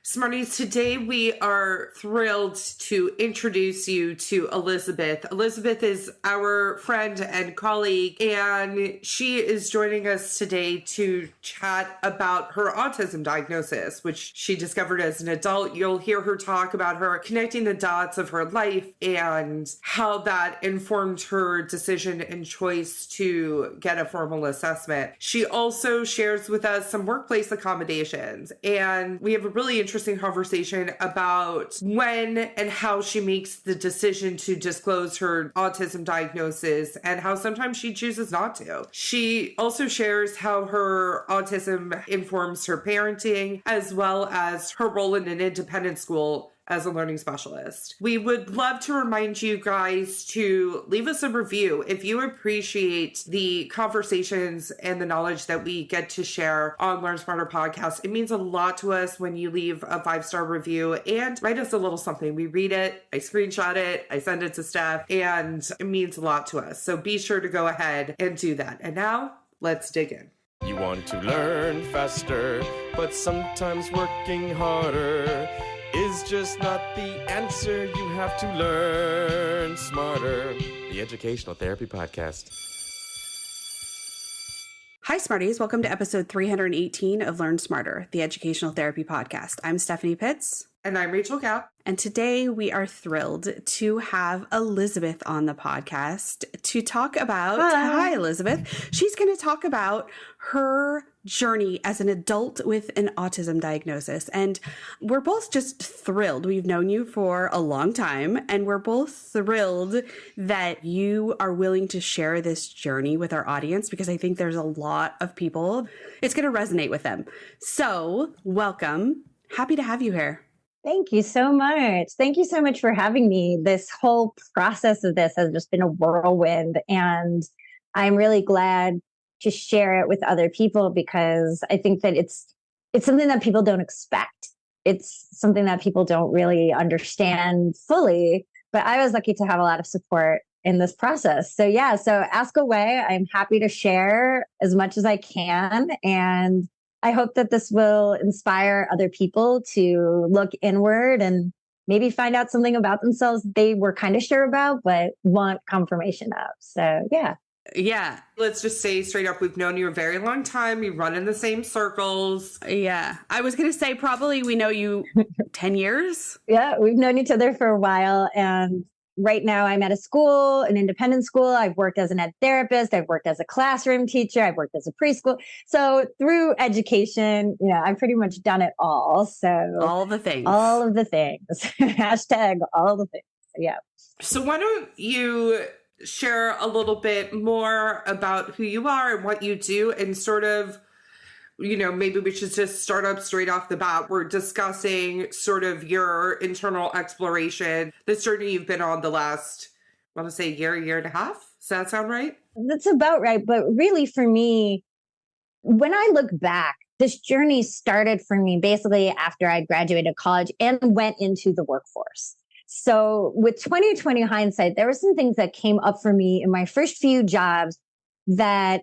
Smarties, today we are thrilled to introduce you to Elizabeth. Elizabeth is our friend and colleague, and she is joining us today to chat about her autism diagnosis, which she discovered as an adult. You'll hear her talk about her connecting the dots of her life and how that informed her decision and choice to get a formal assessment. She also shares with us some workplace accommodations, and we have a really interesting conversation about when and how she makes the decision to disclose her autism diagnosis and how sometimes she chooses not to. She also shares how her autism informs her parenting, as well as her role in an independent school as a learning specialist. We would love to remind you guys to leave us a review if you appreciate the conversations and the knowledge that we get to share on Learn Smarter podcast. It means a lot to us when you leave a 5-star review and write us a little something. We read it, I screenshot it, I send it to Steph, and it means a lot to us. So be sure to go ahead and do that. And now, let's dig in. You want to learn faster, but sometimes working harder is just not the answer. You have to learn smarter. The Educational Therapy Podcast. Hi, Smarties. Welcome to episode 318 of Learn Smarter, the Educational Therapy Podcast. I'm Stephanie Pitts. And I'm Rachel Kapp. And today we are thrilled to have Elizabeth on the podcast to talk about... Hi, Elizabeth. She's going to talk about her journey as an adult with an autism diagnosis. And we're both just thrilled. We've known you for a long time, and we're both thrilled that you are willing to share this journey with our audience, because I think there's a lot of people, it's going to resonate with them. So welcome. Happy to have you here. Thank you so much. Thank you so much for having me. This whole process of this has just been a whirlwind, and I'm really glad to share it with other people, because I think that it's something that people don't expect. It's something that people don't really understand fully, but I was lucky to have a lot of support in this process. So yeah, so ask away. I'm happy to share as much as I can, and I hope that this will inspire other people to look inward and maybe find out something about themselves they were kind of sure about, but want confirmation of. So, yeah. Yeah. Let's just say straight up, we've known you a very long time. You run in the same circles. Yeah. I was going to say probably we know you 10 years. Yeah, we've known each other for a while. And right now I'm at a school, an independent school. I've worked as an ed therapist. I've worked as a classroom teacher. I've worked as a preschool. So through education, I've pretty much done it all. So all the things. All of the things. Hashtag all the things. Yeah. So why don't you share a little bit more about who you are and what you do, and sort of, maybe we should just start up straight off the bat. We're discussing sort of your internal exploration, this journey you've been on the last, I want to say year and a half. Does that sound right? That's about right. But really for me, when I look back, this journey started for me basically after I graduated college and went into the workforce. So with 2020 hindsight, there were some things that came up for me in my first few jobs that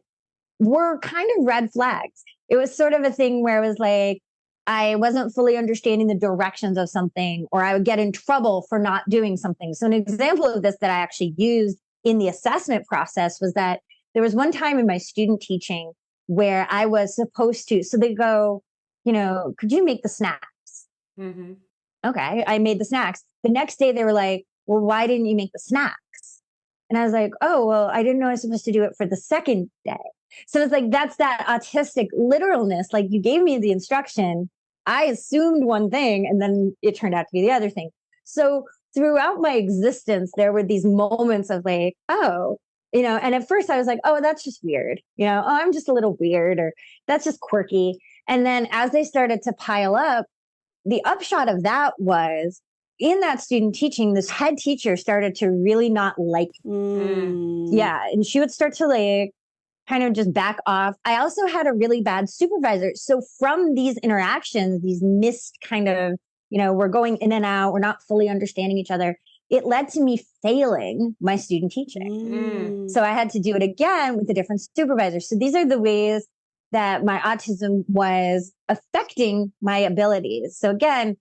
were kind of red flags. It was sort of a thing where it was like, I wasn't fully understanding the directions of something, or I would get in trouble for not doing something. So an example of this that I actually used in the assessment process was that there was one time in my student teaching where I was supposed to, so they go, could you make the snacks? Mm-hmm. Okay, I made the snacks. The next day they were like, well, why didn't you make the snacks? And I was like, oh, well, I didn't know I was supposed to do it for the second day. So it's like, that's that autistic literalness. Like, you gave me the instruction. I assumed one thing, and then it turned out to be the other thing. So throughout my existence, there were these moments of like, oh, and at first I was like, oh, that's just weird. Oh, I'm just a little weird, or that's just quirky. And then as they started to pile up, the upshot of that was, in that student teaching, this head teacher started to really not like me. Yeah. And she would start to kind of just back off. I also had a really bad supervisor. So from these interactions, these missed kind of, we're going in and out, we're not fully understanding each other. It led to me failing my student teaching. So I had to do it again with a different supervisor. So these are the ways that my autism was affecting my abilities. So again,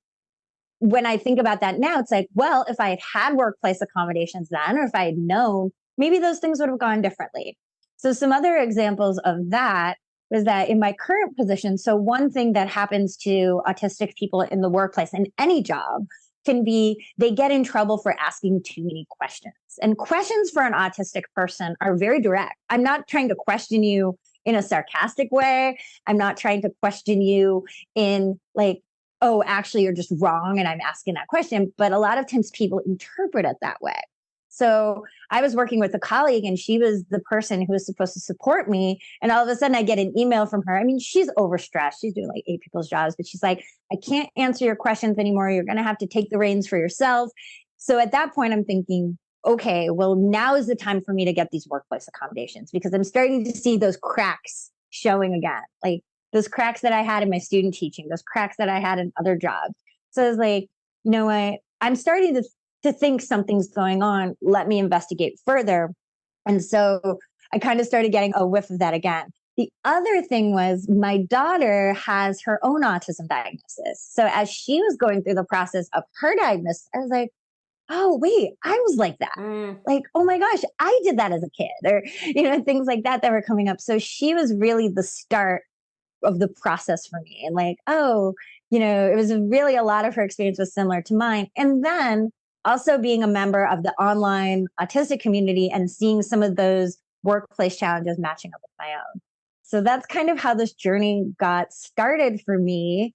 when I think about that now, it's like, well, if I had workplace accommodations then, or if I had known, maybe those things would have gone differently. So some other examples of that was that in my current position, so one thing that happens to autistic people in the workplace in any job can be they get in trouble for asking too many questions. And questions for an autistic person are very direct. I'm not trying to question you in a sarcastic way. I'm not trying to question you in like, oh, actually, you're just wrong and I'm asking that question. But a lot of times people interpret it that way. So I was working with a colleague and she was the person who was supposed to support me. And all of a sudden I get an email from her. I mean, she's overstressed. She's doing like 8 people's jobs, but she's like, I can't answer your questions anymore. You're going to have to take the reins for yourself. So at that point, I'm thinking, okay, well, now is the time for me to get these workplace accommodations because I'm starting to see those cracks showing again, like those cracks that I had in my student teaching, those cracks that I had in other jobs. So I was like, you know what? I'm starting to think something's going on. Let me investigate further. And so I kind of started getting a whiff of that again. The other thing was my daughter has her own autism diagnosis. So as she was going through the process of her diagnosis, I was like, oh, wait, I was like that. Like, oh my gosh, I did that as a kid or, things like that were coming up. So she was really the start of the process for me. And like, oh, it was really a lot of her experience was similar to mine. And then also being a member of the online autistic community and seeing some of those workplace challenges matching up with my own. So that's kind of how this journey got started for me.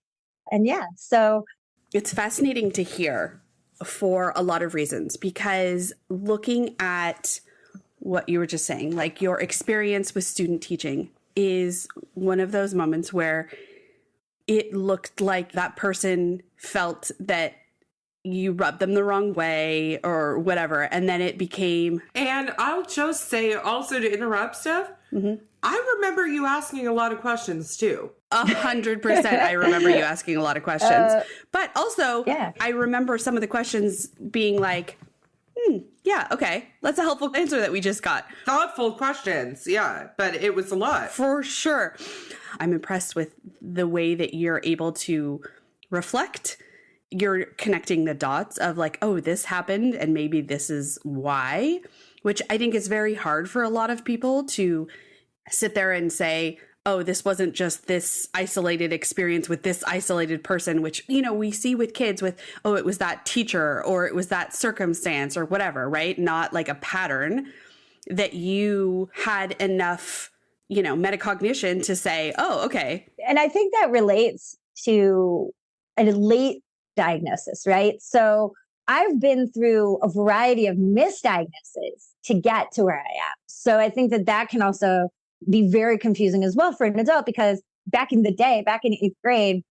And yeah, so it's fascinating to hear for a lot of reasons, because looking at what you were just saying, like your experience with student teaching is one of those moments where it looked like that person felt that you rubbed them the wrong way or whatever. And then it became... And I'll just say also to interrupt, Steph, I remember you asking a lot of questions too. 100%. I remember you asking a lot of questions. But also, I remember some of the questions being like, yeah, okay. That's a helpful answer that we just got. Thoughtful questions. Yeah, but it was a lot. For sure. I'm impressed with the way that you're able to reflect. You're connecting the dots of like, oh, this happened and maybe this is why, which I think is very hard for a lot of people to sit there and say, oh, this wasn't just this isolated experience with this isolated person, which, we see with kids with, oh, it was that teacher or it was that circumstance or whatever, right? Not like a pattern. That you had enough, metacognition to say, oh, okay. And I think that relates to a late diagnosis, right? So I've been through a variety of misdiagnoses to get to where I am. So I think that can also be very confusing as well for an adult, because back in the day, back in 8th grade,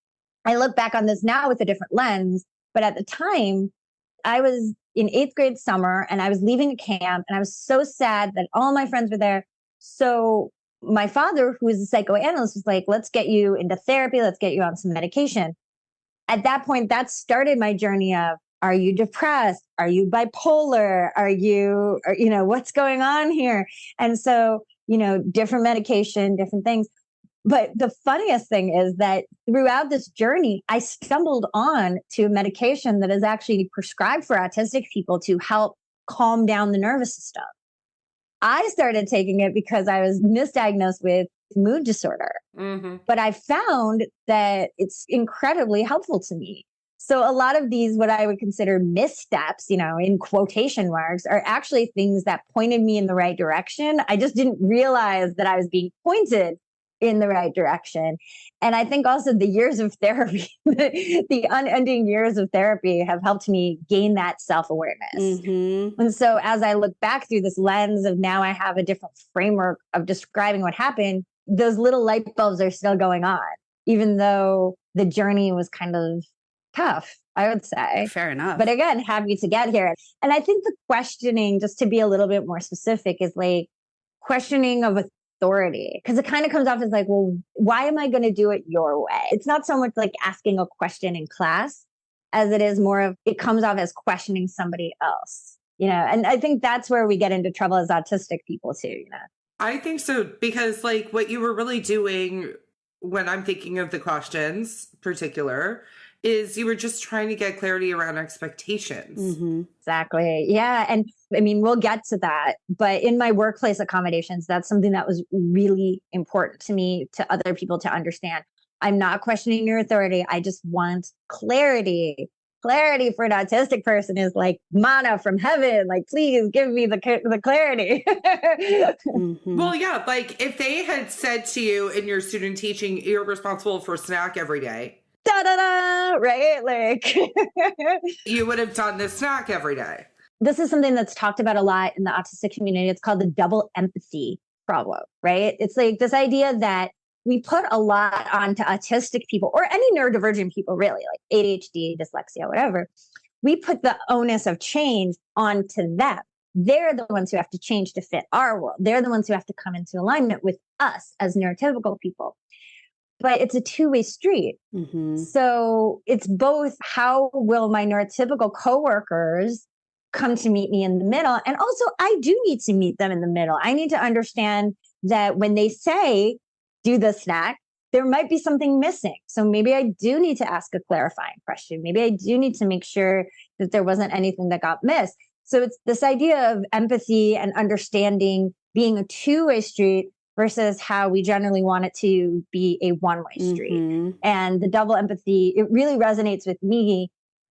I look back on this now with a different lens. But at the time, I was in 8th grade summer and I was leaving a camp and I was so sad that all my friends were there. So my father, who is a psychoanalyst, was like, let's get you into therapy. Let's get you on some medication. At that point, that started my journey of, are you depressed? Are you bipolar? Are you, what's going on here? And so, different medication, different things. But the funniest thing is that throughout this journey, I stumbled on to a medication that is actually prescribed for autistic people to help calm down the nervous system. I started taking it because I was misdiagnosed with mood disorder. But I found that it's incredibly helpful to me. So a lot of these, what I would consider missteps, in quotation marks, are actually things that pointed me in the right direction. I just didn't realize that I was being pointed in the right direction. And I think also the years of therapy, the unending years of therapy have helped me gain that self-awareness. And so as I look back through this lens of now I have a different framework of describing what happened, those little light bulbs are still going on, even though the journey was kind of tough, I would say. Fair enough. But again, happy to get here. And I think the questioning, just to be a little bit more specific, is like questioning of authority, because it kind of comes off as like, well, why am I going to do it your way? It's not so much like asking a question in class as it is more of, it comes off as questioning somebody else, and I think that's where we get into trouble as autistic people too, I think so, because like what you were really doing when I'm thinking of the questions particular is you were just trying to get clarity around expectations. Exactly. Yeah. And I mean, we'll get to that. But in my workplace accommodations, that's something that was really important to me, to other people to understand. I'm not questioning your authority. I just want clarity. Clarity for an autistic person is like manna from heaven. Like, please give me the clarity. Well, yeah, like if they had said to you in your student teaching, you're responsible for snack every day, Da da da, right? Like, you would have done the snack every day. this is something that's talked about a lot in the autistic community. It's called the double empathy problem, right? It's like this idea that we put a lot onto autistic people or any neurodivergent people, really, like ADHD, dyslexia, whatever. We put the onus of change onto them. They're the ones who have to change to fit our world. They're the ones who have to come into alignment with us as neurotypical people. But it's a two-way street. So it's both, how will my neurotypical coworkers come to meet me in the middle? And also, I do need to meet them in the middle. I need to understand that when they say, do the snack, there might be something missing. So maybe I do need to ask a clarifying question. Maybe I do need to make sure that there wasn't anything that got missed. So it's this idea of empathy and understanding being a two-way street versus how we generally want it to be a one-way street. And the double empathy, it really resonates with me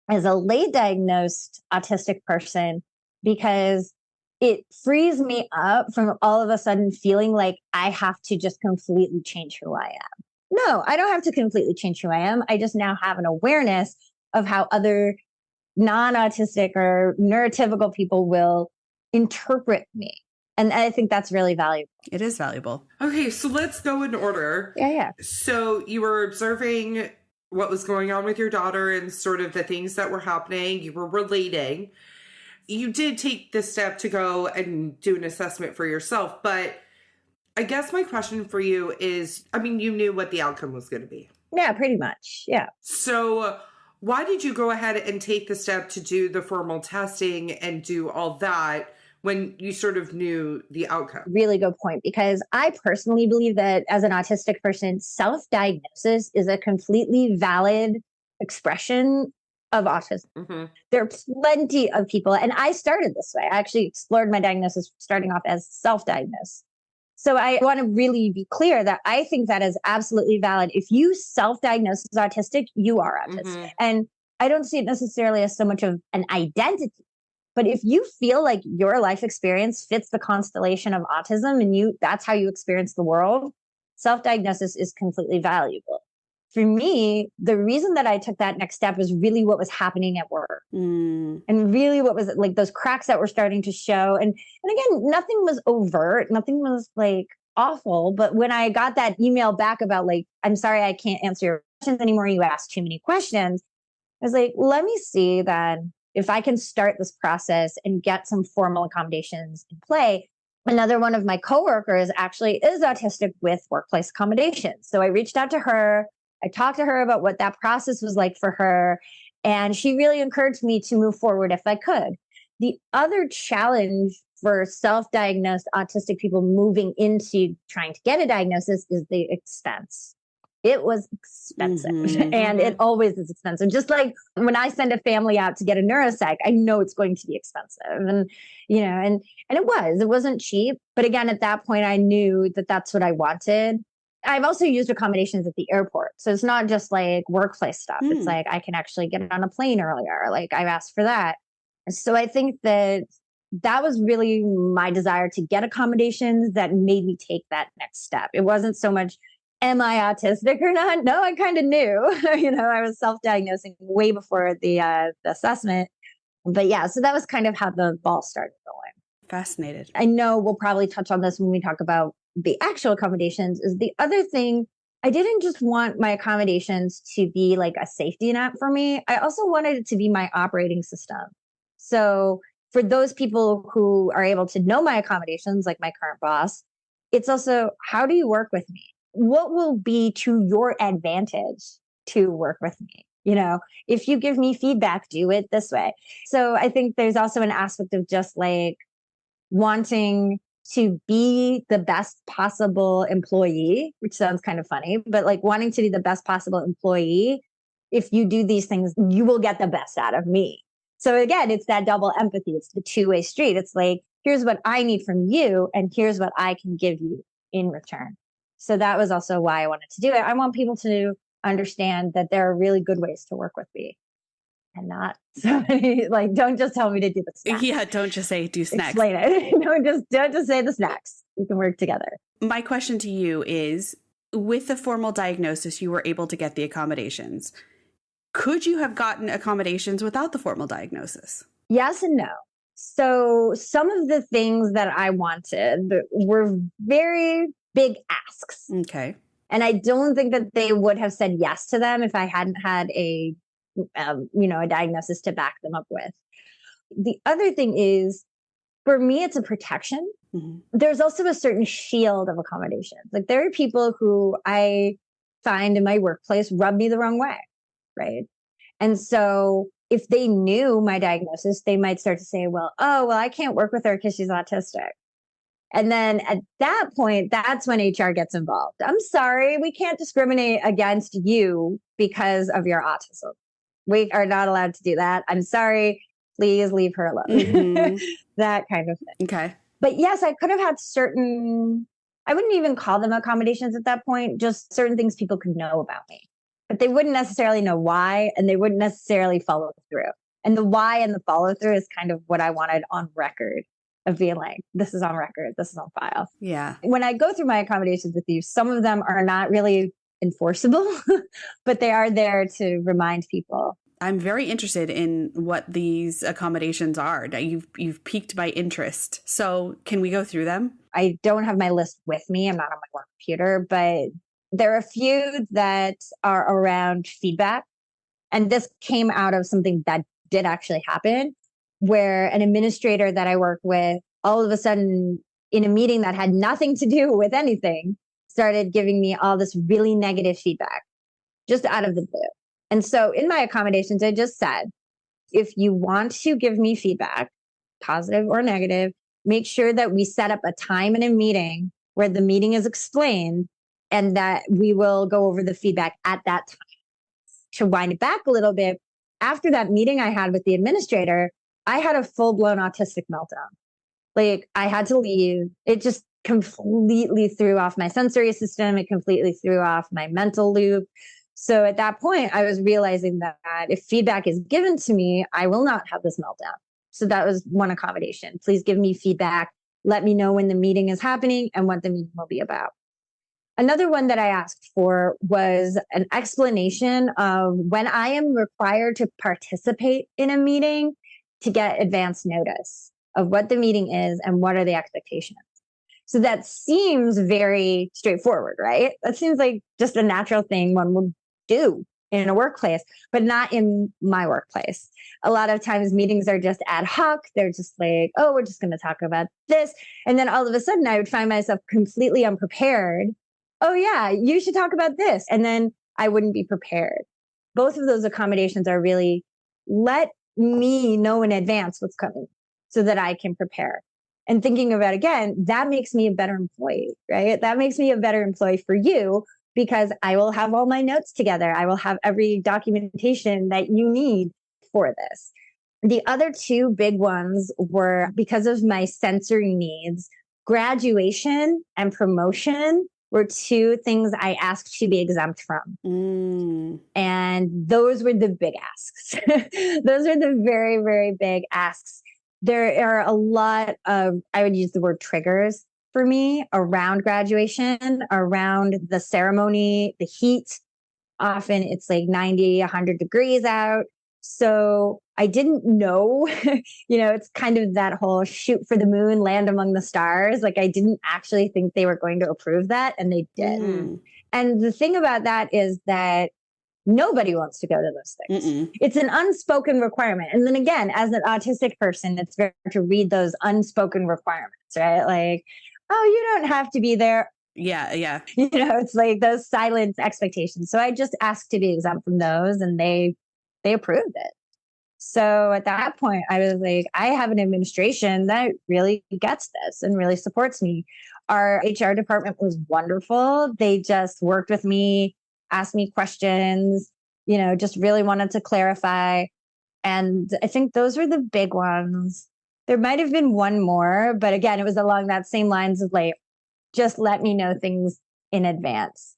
as a late diagnosed autistic person, because it frees me up from all of a sudden feeling like I have to just completely change who I am. No, I don't have to completely change who I am. I just now have an awareness of how other non-autistic or neurotypical people will interpret me. And I think that's really valuable. It is valuable. Okay, so let's go in order. Yeah. So you were observing what was going on with your daughter and sort of the things that were happening. You were relating. You did take the step to go and do an assessment for yourself. But I guess my question for you is, I mean, you knew what the outcome was going to be. Yeah, pretty much. Yeah. So why did you go ahead and take the step to do the formal testing and do all that when you sort of knew the outcome? Really good point, because I personally believe that as an autistic person, self-diagnosis is a completely valid expression of autism. There are plenty of people, and I started this way. I actually explored my diagnosis starting off as self-diagnosed. So I want to really be clear that I think that is absolutely valid. If you self-diagnose as autistic, you are autistic. And I don't see it necessarily as so much of an identity. But if you feel like your life experience fits the constellation of autism and that's how you experience the world, self-diagnosis is completely valuable. For me, the reason that I took that next step was really what was happening at work. And really what was like those cracks that were starting to show. And again, nothing was overt. Nothing was like awful. But when I got that email back about like, I'm sorry, I can't answer your questions anymore. You asked too many questions. I was like, let me see then if I can start this process and get some formal accommodations in play. Another one of my coworkers actually is autistic with workplace accommodations. So I reached out to her. I talked to her about what that process was like for her. And she really encouraged me to move forward if I could. The other challenge for self-diagnosed autistic people moving into trying to get a diagnosis is the expense. It was expensive and it always is expensive. Just like when I send a family out to get a neuropsych, I know it's going to be expensive. And, and it wasn't cheap. But again, at that point, I knew that that's what I wanted. I've also used accommodations at the airport. So it's not just like workplace stuff. It's like I can actually get on a plane earlier. Like I've asked for that. So I think that was really my desire to get accommodations that made me take that next step. It wasn't so much, am I autistic or not? No, I kind of knew. I was self-diagnosing way before the assessment. But yeah, so that was kind of how the ball started rolling. Fascinated. I know we'll probably touch on this when we talk about the actual accommodations. Is the other thing, I didn't just want my accommodations to be like a safety net for me. I also wanted it to be my operating system. So for those people who are able to know my accommodations, like my current boss, it's also, how do you work with me? What will be to your advantage to work with me? If you give me feedback, do it this way. So I think there's also an aspect of just like wanting to be the best possible employee, which sounds kind of funny, but like wanting to be the best possible employee, if you do these things, you will get the best out of me. So again, it's that double empathy. It's the two-way street. It's like, here's what I need from you, and here's what I can give you in return. So that was also why I wanted to do it. I want people to understand that there are really good ways to work with me. And not so many, like, don't just tell me to do the snacks. Yeah, don't just say do snacks. Explain it. Don't just say the snacks. We can work together. My question to you is, with the formal diagnosis, you were able to get the accommodations. Could you have gotten accommodations without the formal diagnosis? Yes and no. So some of the things that I wanted were very big asks. Okay. And I don't think that they would have said yes to them if I hadn't had a diagnosis to back them up with. The other thing is, for me, it's a protection. Mm-hmm. There's also a certain shield of accommodations. Like, there are people who I find in my workplace rub me the wrong way, right? And so if they knew my diagnosis, they might start to say, I can't work with her because she's autistic. And then at that point, that's when HR gets involved. I'm sorry, we can't discriminate against you because of your autism. We are not allowed to do that. I'm sorry. Please leave her alone. Mm-hmm. That kind of thing. Okay. But yes, I could have had I wouldn't even call them accommodations at that point, just certain things people could know about me. But they wouldn't necessarily know why, and they wouldn't necessarily follow through. And the why and the follow through is kind of what I wanted on record, of being like, this is on record, this is on file. Yeah. When I go through my accommodations with you, some of them are not really enforceable, but they are there to remind people. I'm very interested in what these accommodations are. You've piqued my interest. So can we go through them? I don't have my list with me. I'm not on my work computer, but there are a few that are around feedback. And this came out of something that did actually happen, where an administrator that I work with, all of a sudden in a meeting that had nothing to do with anything, started giving me all this really negative feedback just out of the blue. And so in my accommodations, I just said, if you want to give me feedback, positive or negative, make sure that we set up a time in a meeting where the meeting is explained and that we will go over the feedback at that time. To wind it back a little bit, after that meeting I had with the administrator, I had a full-blown autistic meltdown. Like, I had to leave. It just completely threw off my sensory system. It completely threw off my mental loop. So at that point, I was realizing that if feedback is given to me, I will not have this meltdown. So that was one accommodation. Please give me feedback. Let me know when the meeting is happening and what the meeting will be about. Another one that I asked for was an explanation of when I am required to participate in a meeting to get advance notice of what the meeting is and what are the expectations. So that seems very straightforward, right? That seems like just a natural thing one would do in a workplace, but not in my workplace. A lot of times meetings are just ad hoc. They're just like, oh, we're just going to talk about this. And then all of a sudden I would find myself completely unprepared. Oh yeah, you should talk about this. And then I wouldn't be prepared. Both of those accommodations are really, let me know in advance what's coming so that I can prepare. And thinking about, again, that makes me a better employee, right? That makes me a better employee for you because I will have all my notes together. I will have every documentation that you need for this. The other two big ones were, because of my sensory needs, graduation and promotion were two things I asked to be exempt from. And those were the big asks. Those are the very, very big asks. There are a lot of, I would use the word triggers for me around graduation, around the ceremony, the heat. Often it's like 90, 100 degrees out. So I didn't know, it's kind of that whole shoot for the moon, land among the stars. Like, I didn't actually think they were going to approve that, and they did. And the thing about that is that nobody wants to go to those things. It's an unspoken requirement. And then again, as an autistic person, it's very hard to read those unspoken requirements, right? Like, oh, you don't have to be there. Yeah. It's like those silent expectations. So I just asked to be exempt from those, and they approved it. So at that point, I was like, I have an administration that really gets this and really supports me. Our HR department was wonderful. They just worked with me, asked me questions, just really wanted to clarify. And I think those were the big ones. There might have been one more, but again, it was along that same lines of like, just let me know things in advance.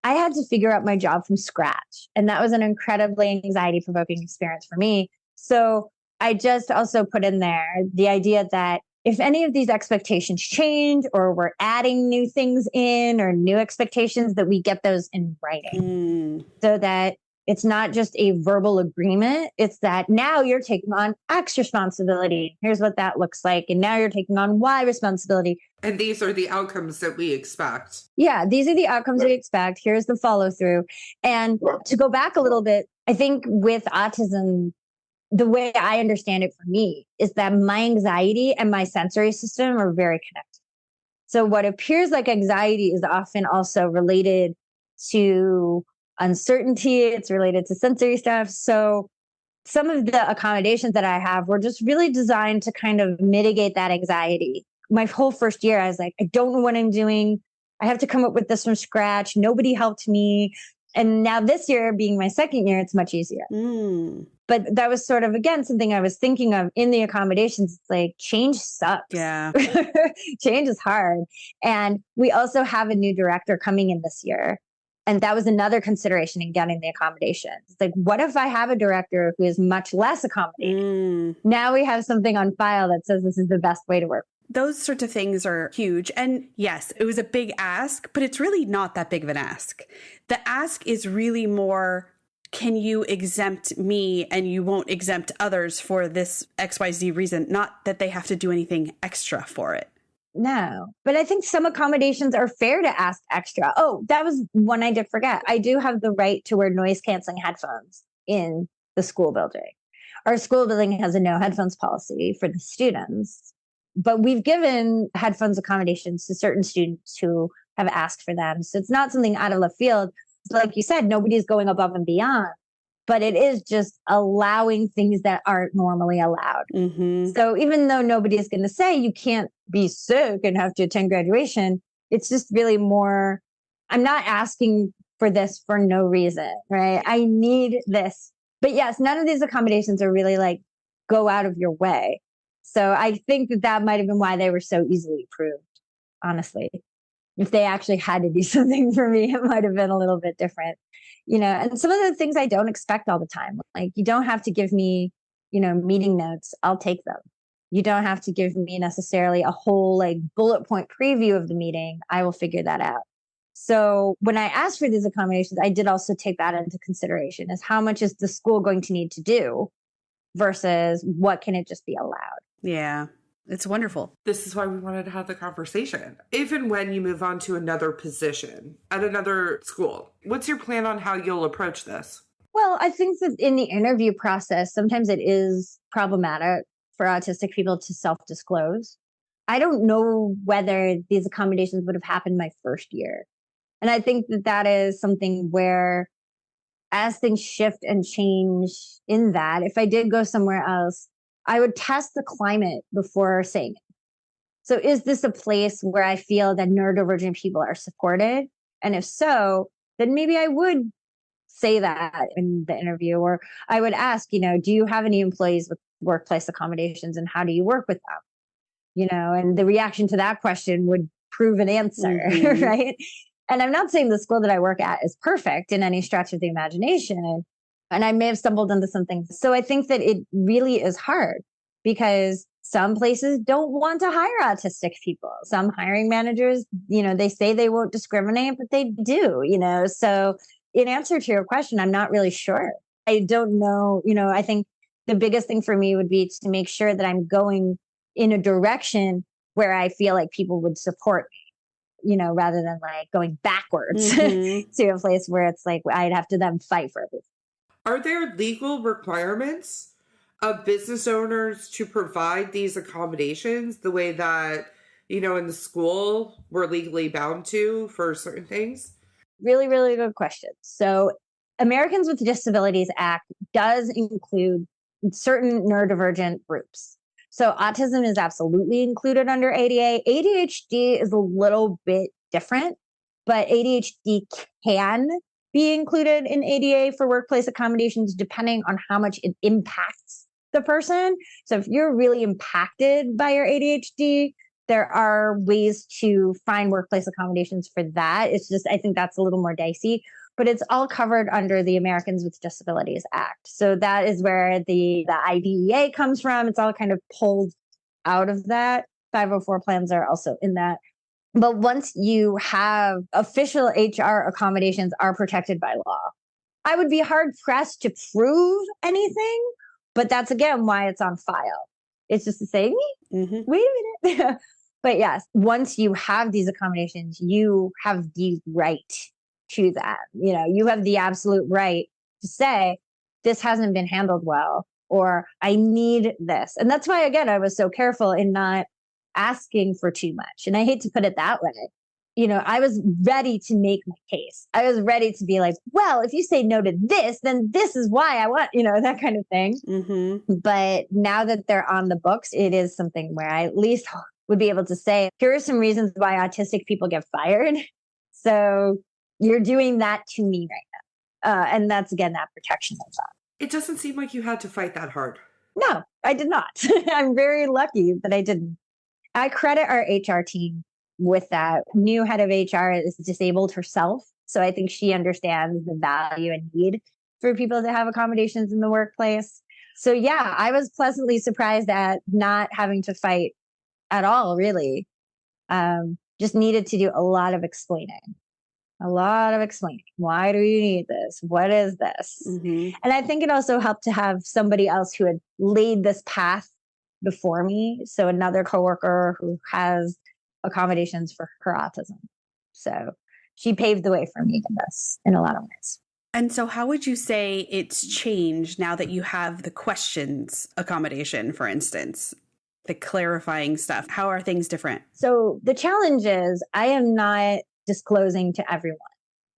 I had to figure out my job from scratch. And that was an incredibly anxiety provoking experience for me. So I just also put in there the idea that if any of these expectations change or we're adding new things in or new expectations, that we get those in writing so that it's not just a verbal agreement. It's that now you're taking on X responsibility. Here's what that looks like. And now you're taking on Y responsibility. And these are the outcomes that we expect. Yeah, these are the outcomes we expect. Here's the follow through. And to go back a little bit, I think with autism, the way I understand it for me is that my anxiety and my sensory system are very connected. So what appears like anxiety is often also related to uncertainty. It's related to sensory stuff. So some of the accommodations that I have were just really designed to kind of mitigate that anxiety. My whole first year, I was like, I don't know what I'm doing. I have to come up with this from scratch. Nobody helped me. And now this year, being my second year, it's much easier. But that was sort of, again, something I was thinking of in the accommodations. It's like, change sucks. Yeah. Change is hard. And we also have a new director coming in this year. And that was another consideration in getting the accommodations. It's like, what if I have a director who is much less accommodating? Now we have something on file that says this is the best way to work. Those sorts of things are huge. And yes, it was a big ask, but it's really not that big of an ask. The ask is really more, can you exempt me and you won't exempt others for this XYZ reason? Not that they have to do anything extra for it. No, but I think some accommodations are fair to ask extra. Oh, that was one I did forget. I do have the right to wear noise canceling headphones in the school building. Our school building has a no headphones policy for the students, but we've given headphones accommodations to certain students who have asked for them. So it's not something out of left field. Like you said, nobody's going above and beyond, but it is just allowing things that aren't normally allowed. So even though nobody is going to say you can't be sick and have to attend graduation, it's just really more, I'm not asking for this for no reason, right? I need this. But yes, none of these accommodations are really like, go out of your way. So I think that might have been why they were so easily approved, honestly. If they actually had to do something for me, it might have been a little bit different, and some of the things I don't expect all the time, like you don't have to give me, meeting notes. I'll take them. You don't have to give me necessarily a whole like bullet point preview of the meeting. I will figure that out. So when I asked for these accommodations, I did also take that into consideration, is how much is the school going to need to do versus what can it just be allowed? Yeah. It's wonderful. This is why we wanted to have the conversation. If and when you move on to another position at another school, what's your plan on how you'll approach this? Well, I think that in the interview process, sometimes it is problematic for autistic people to self-disclose. I don't know whether these accommodations would have happened my first year. And I think that that is something where as things shift and change in that, if I did go somewhere else, I would test the climate before saying it. So is this a place where I feel that neurodivergent people are supported? And if so, then maybe I would say that in the interview, or I would ask, do you have any employees with workplace accommodations and how do you work with them? And the reaction to that question would prove an answer, right? And I'm not saying the school that I work at is perfect in any stretch of the imagination. And I may have stumbled into something. So I think that it really is hard because some places don't want to hire autistic people. Some hiring managers, they say they won't discriminate, but they do, So in answer to your question, I'm not really sure. I don't know. I think the biggest thing for me would be to make sure that I'm going in a direction where I feel like people would support me, rather than like going backwards to a place where it's like I'd have to then fight for everything. Are there legal requirements of business owners to provide these accommodations the way that, in the school we're legally bound to for certain things? Really, really good question. So Americans with Disabilities Act does include certain neurodivergent groups. So autism is absolutely included under ADA. ADHD is a little bit different, but ADHD can be included in ADA for workplace accommodations depending on how much it impacts the person. So if you're really impacted by your ADHD, there are ways to find workplace accommodations for that. It's just, I think that's a little more dicey, but it's all covered under the Americans with Disabilities Act. So that is where the IDEA comes from. It's all kind of pulled out of that. 504 plans are also in that. But once you have official HR accommodations are protected by law, I would be hard pressed to prove anything, but that's again why it's on file. It's just to say, wait a minute. But yes, once you have these accommodations, you have the right to that. You know, you have the absolute right to say, this hasn't been handled well, or I need this. And that's why, again, I was so careful in not asking for too much. And I hate to put it that way. You know, I was ready to make my case. I was ready to be like, well, if you say no to this, then this is why I want, you know, that kind of thing. But now that they're on the books, it is something where I at least would be able to say, here are some reasons why autistic people get fired. So you're doing that to me right now. And that's, again, that protection that's on. It doesn't seem like you had to fight that hard. No, I did not. I'm very lucky that I didn't. I credit our HR team with that. New head of HR is disabled herself. So I think she understands the value and need for people to have accommodations in the workplace. So yeah, I was pleasantly surprised at not having to fight at all, really. Just needed to do a lot of explaining. Why do you need this? What is this? And I think it also helped to have somebody else who had laid this path before me. So another coworker who has accommodations for her autism. So she paved the way for me in this in a lot of ways. And so how would you say it's changed now that you have the questions accommodation, for instance, the clarifying stuff? How are things different? So the challenge is I am not disclosing to everyone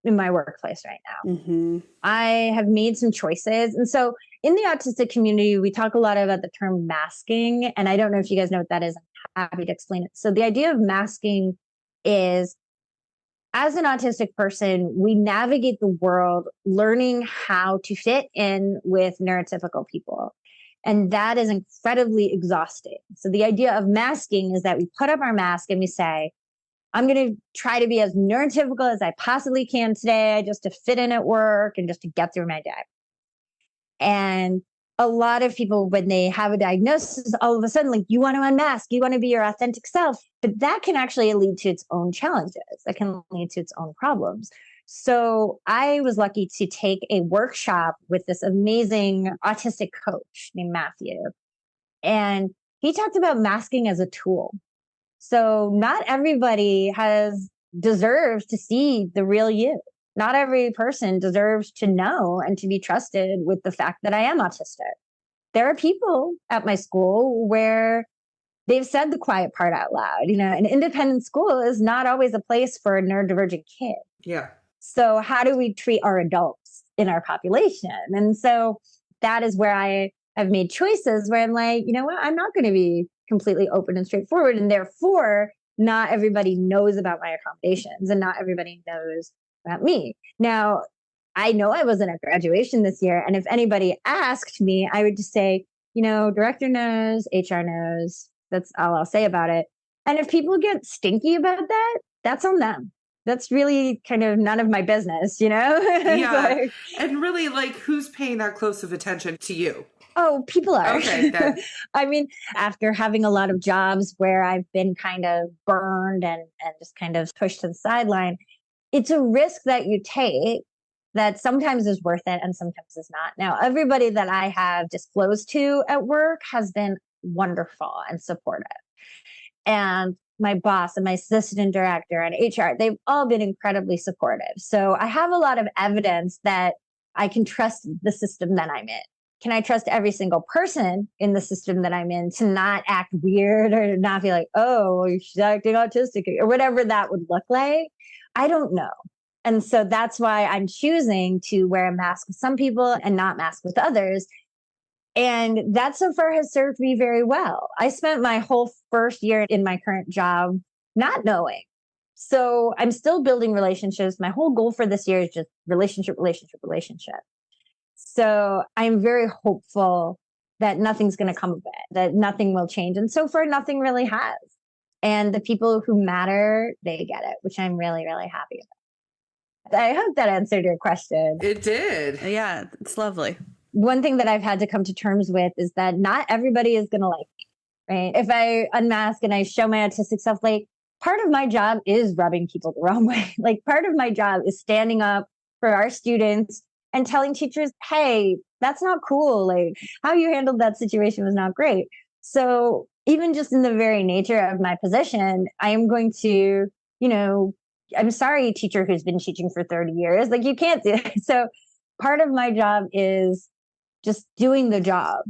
in my workplace right now. I have made some choices. And so in the autistic community, we talk a lot about the term masking. And I don't know if you guys know what that is. I'm happy to explain it. So the idea of masking is, as an autistic person, we navigate the world learning how to fit in with neurotypical people. And that is incredibly exhausting. So the idea of masking is that we put up our mask and we say, I'm going to try to be as neurotypical as I possibly can today, just to fit in at work and just to get through my day. And a lot of people, when they have a diagnosis, all of a sudden, like, you want to unmask, you want to be your authentic self. But that can actually lead to its own challenges. That can lead to its own problems. So I was lucky to take a workshop with this amazing autistic coach named Matthew. And he talked about masking as a tool. So not everybody deserves to see the real you. Not every person deserves to know and to be trusted with the fact that I am autistic. There are people at my school where they've said the quiet part out loud. You know, an independent school is not always a place for a neurodivergent kid. Yeah. So how do we treat our adults in our population? And so that is where I have made choices where I'm like, you know what, I'm not going to be completely open and straightforward. And therefore, not everybody knows about my accommodations and not everybody knows about me. Now, I know I wasn't at graduation this year. And if anybody asked me, I would just say, you know, director knows, HR knows. That's all I'll say about it. And if people get stinky about that, that's on them. That's really kind of none of my business, you know? Yeah. Like, and really, like, who's paying that close of attention to you? Oh, people are. Okay, then. I mean, after having a lot of jobs where I've been kind of burned and just kind of pushed to the sideline, it's a risk that you take that sometimes is worth it and sometimes is not. Now, everybody that I have disclosed to at work has been wonderful and supportive. And my boss and my assistant director and HR, they've all been incredibly supportive. So I have a lot of evidence that I can trust the system that I'm in. Can I trust every single person in the system that I'm in to not act weird or not be like, oh, she's acting autistic or whatever that would look like? I don't know. And so that's why I'm choosing to wear a mask with some people and not mask with others. And that so far has served me very well. I spent my whole first year in my current job not knowing. So I'm still building relationships. My whole goal for this year is just relationship, relationship, relationship. So I'm very hopeful that nothing's going to come of it, that nothing will change. And so far, nothing really has. And the people who matter, they get it, which I'm really, really happy about. I hope that answered your question. It did. Yeah, it's lovely. One thing that I've had to come to terms with is that not everybody is going to like me, right? If I unmask and I show my autistic self, like part of my job is rubbing people the wrong way. Like part of my job is standing up for our students and telling teachers, hey, that's not cool. Like how you handled that situation was not great. So even just in the very nature of my position, I am going to, I'm sorry, teacher who's been teaching for 30 years, like you can't do it. So part of my job is just doing the job.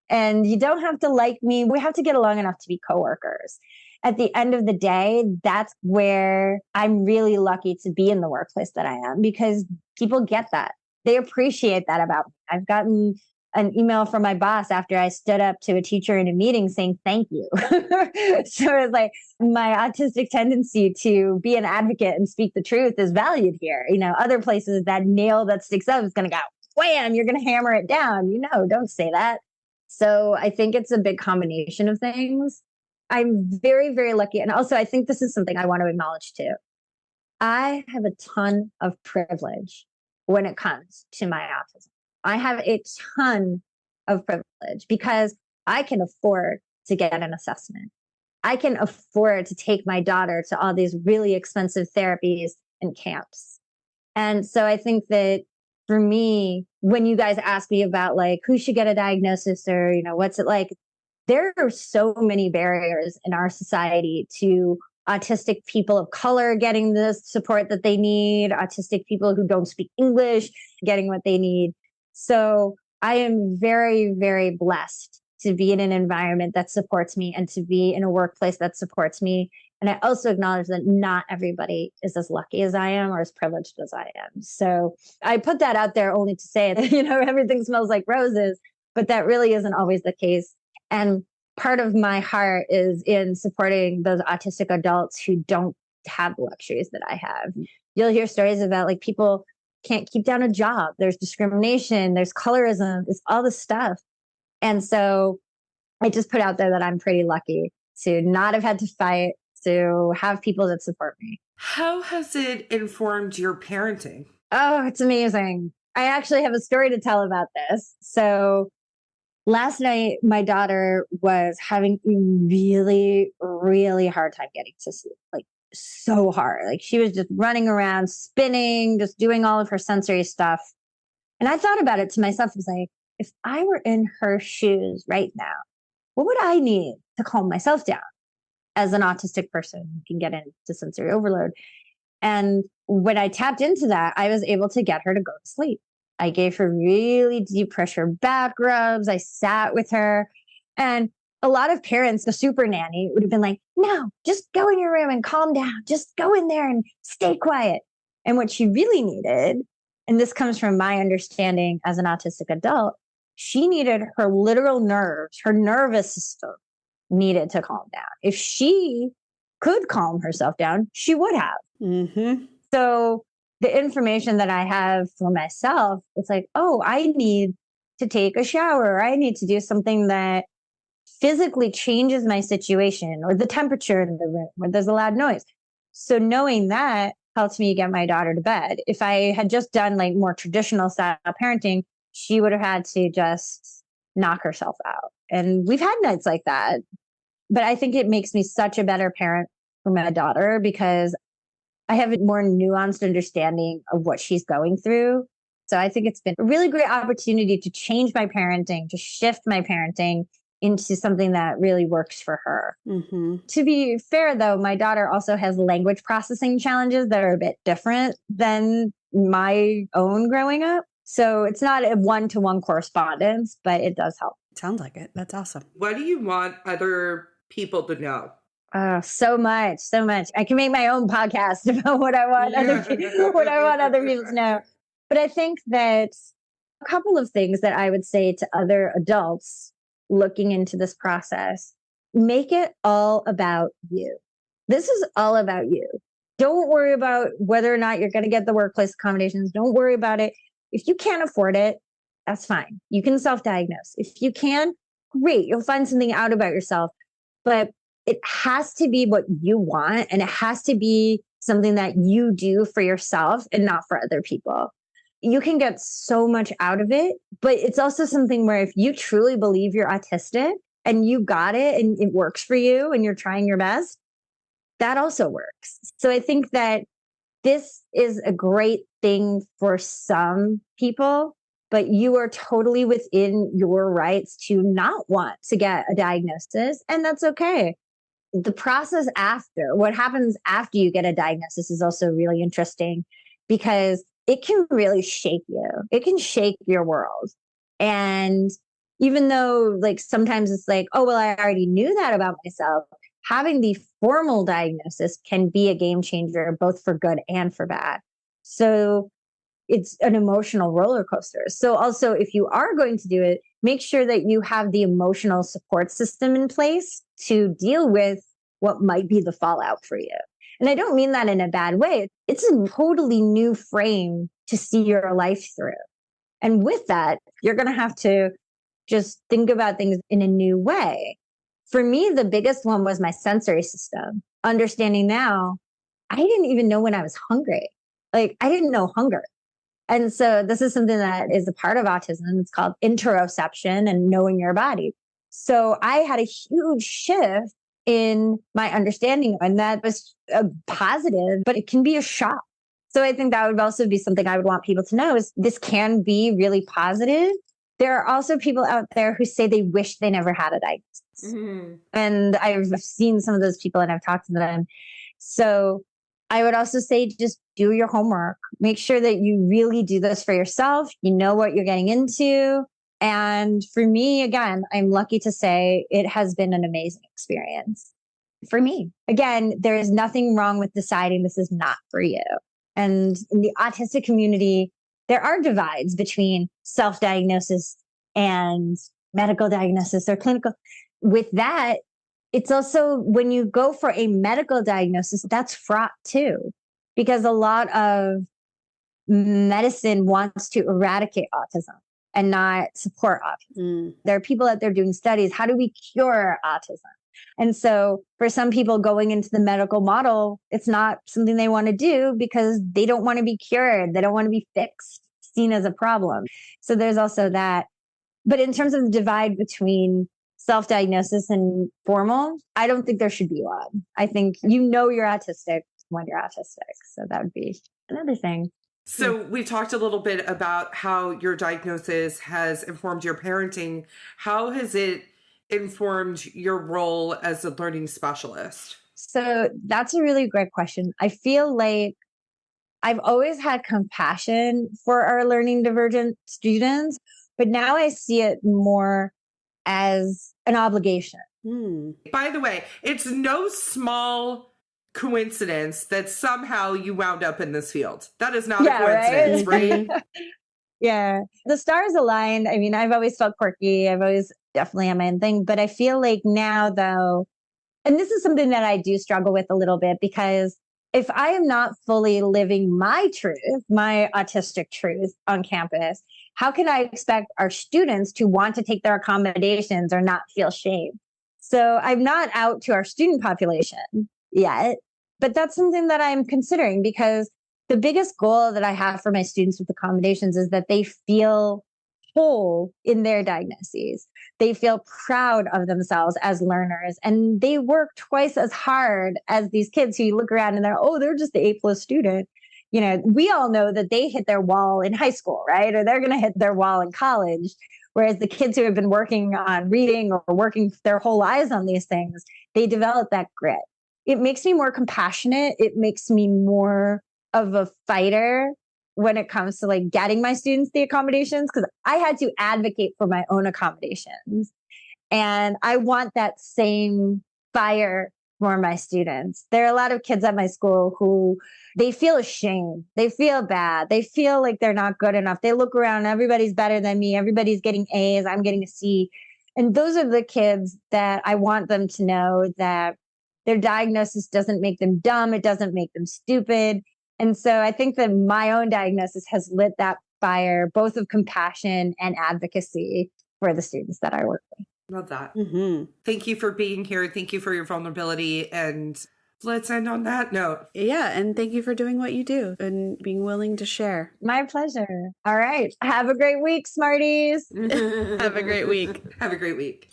And you don't have to like me. We have to get along enough to be coworkers. At the end of the day, that's where I'm really lucky to be in the workplace that I am, because people get that. They appreciate that about me. I've gotten an email from my boss after I stood up to a teacher in a meeting saying, thank you. So it's like my autistic tendency to be an advocate and speak the truth is valued here. Other places that nail that sticks up is going to go, wham, you're going to hammer it down. Don't say that. So I think it's a big combination of things. I'm very, very lucky. And also, I think this is something I want to acknowledge too. I have a ton of privilege when it comes to my autism. I have a ton of privilege because I can afford to get an assessment. I can afford to take my daughter to all these really expensive therapies and camps. And so I think that for me, when you guys ask me about like who should get a diagnosis or, what's it like, there are so many barriers in our society to autistic people of color getting the support that they need, autistic people who don't speak English getting what they need. So I am very, very blessed to be in an environment that supports me and to be in a workplace that supports me. And I also acknowledge that not everybody is as lucky as I am or as privileged as I am. So I put that out there only to say that, everything smells like roses, but that really isn't always the case. And part of my heart is in supporting those autistic adults who don't have the luxuries that I have. You'll hear stories about like people can't keep down a job. There's discrimination, there's colorism, there's all this stuff. And so I just put out there that I'm pretty lucky to not have had to fight, to have people that support me. How has it informed your parenting? Oh, it's amazing. I actually have a story to tell about this. So last night, my daughter was having a really, really hard time getting to sleep, like so hard. Like she was just running around, spinning, just doing all of her sensory stuff. And I thought about it to myself. I was like, if I were in her shoes right now, what would I need to calm myself down as an autistic person who can get into sensory overload? And when I tapped into that, I was able to get her to go to sleep. I gave her really deep pressure back rubs. I sat with her. And a lot of parents, the super nanny, would have been like, no, just go in your room and calm down. Just go in there and stay quiet. And what she really needed, and this comes from my understanding as an autistic adult, she needed her literal nerves, her nervous system needed to calm down. If she could calm herself down, she would have. Mm-hmm. So the information that I have for myself, it's like, oh, I need to take a shower. I need to do something that physically changes my situation or the temperature in the room where there's a loud noise. So knowing that helps me get my daughter to bed. If I had just done like more traditional style parenting, she would have had to just knock herself out. And we've had nights like that. But I think it makes me such a better parent for my daughter because I have a more nuanced understanding of what she's going through. So I think it's been a really great opportunity to change my parenting, to shift my parenting into something that really works for her. Mm-hmm. To be fair, though, my daughter also has language processing challenges that are a bit different than my own growing up. So it's not a one-to-one correspondence, but it does help. Sounds like it. That's awesome. What do you want other people to know? So much, so much. I can make my own podcast about what I want other people to know. But I think that A couple of things that I would say to other adults looking into this process: make it all about you. This is all about you. Don't worry about whether or not you're going to get the workplace accommodations. Don't worry about it. If you can't afford it, that's fine. You can self-diagnose. If you can, great. You'll find something out about yourself. But it has to be what you want, and it has to be something that you do for yourself and not for other people. You can get so much out of it, but it's also something where if you truly believe you're autistic and you got it and it works for you and you're trying your best, that also works. So I think that this is a great thing for some people, but you are totally within your rights to not want to get a diagnosis, and that's okay. The process after, what happens after you get a diagnosis, is also really interesting because it can really shake you. It can shake your world. And even though like sometimes it's like, oh, well, I already knew that about myself, having the formal diagnosis can be a game changer, both for good and for bad. So it's an emotional roller coaster. So also, if you are going to do it, make sure that you have the emotional support system in place to deal with what might be the fallout for you. And I don't mean that in a bad way. It's a totally new frame to see your life through. And with that, you're going to have to just think about things in a new way. For me, the biggest one was my sensory system. Understanding now, I didn't even know when I was hungry. Like, I didn't know hunger. And so this is something that is a part of autism. It's called interoception and knowing your body. So I had a huge shift in my understanding, and that was a positive, but it can be a shock. So I think that would also be something I would want people to know is this can be really positive. There are also people out there who say they wish they never had a diagnosis. Mm-hmm. And I've seen some of those people and I've talked to them. So I would also say just do your homework. Make sure that you really do this for yourself. You know what you're getting into. And for me, again, I'm lucky to say it has been an amazing experience for me. Again, there is nothing wrong with deciding this is not for you. And in the autistic community, there are divides between self-diagnosis and medical diagnosis or clinical. With that, it's also when you go for a medical diagnosis, that's fraught too, because a lot of medicine wants to eradicate autism and not support autism. There are people out there doing studies. How do we cure autism? And so for some people going into the medical model, it's not something they want to do because they don't want to be cured. They don't want to be fixed, seen as a problem. So there's also that. But in terms of the divide between self-diagnosis and formal, I don't think there should be one. I think you know you're autistic when you're autistic. So that would be another thing. So we talked a little bit about how your diagnosis has informed your parenting. How has it informed your role as a learning specialist? So that's a really great question. I feel like I've always had compassion for our learning divergent students, but now I see it more as an obligation. By the way, it's no small coincidence that somehow you wound up in this field. That is not a coincidence, right? Yeah. The stars aligned. I mean, I've always felt quirky. I've always definitely had my own thing. But I feel like now, though, and this is something that I do struggle with a little bit, because if I am not fully living my truth, my autistic truth on campus, how can I expect our students to want to take their accommodations or not feel shame? So I'm not out to our student population yet, but that's something that I'm considering, because the biggest goal that I have for my students with accommodations is that they feel whole in their diagnoses. They feel proud of themselves as learners, and they work twice as hard as these kids who you look around and they're just the A+ student. You know, we all know that they hit their wall in high school, right? Or they're going to hit their wall in college. Whereas the kids who have been working on reading or working their whole lives on these things, they develop that grit. It makes me more compassionate. It makes me more of a fighter when it comes to like getting my students the accommodations, because I had to advocate for my own accommodations. And I want that same fire for my students. There are a lot of kids at my school who they feel ashamed. They feel bad. They feel like they're not good enough. They look around, everybody's better than me. Everybody's getting A's. I'm getting a C. And those are the kids that I want them to know that their diagnosis doesn't make them dumb. It doesn't make them stupid. And so I think that my own diagnosis has lit that fire, both of compassion and advocacy for the students that I work with. Love that. Mm-hmm. Thank you for being here. Thank you for your vulnerability. And let's end on that note. Yeah. And thank you for doing what you do and being willing to share. My pleasure. All right. Have a great week, Smarties. Have a great week. Have a great week.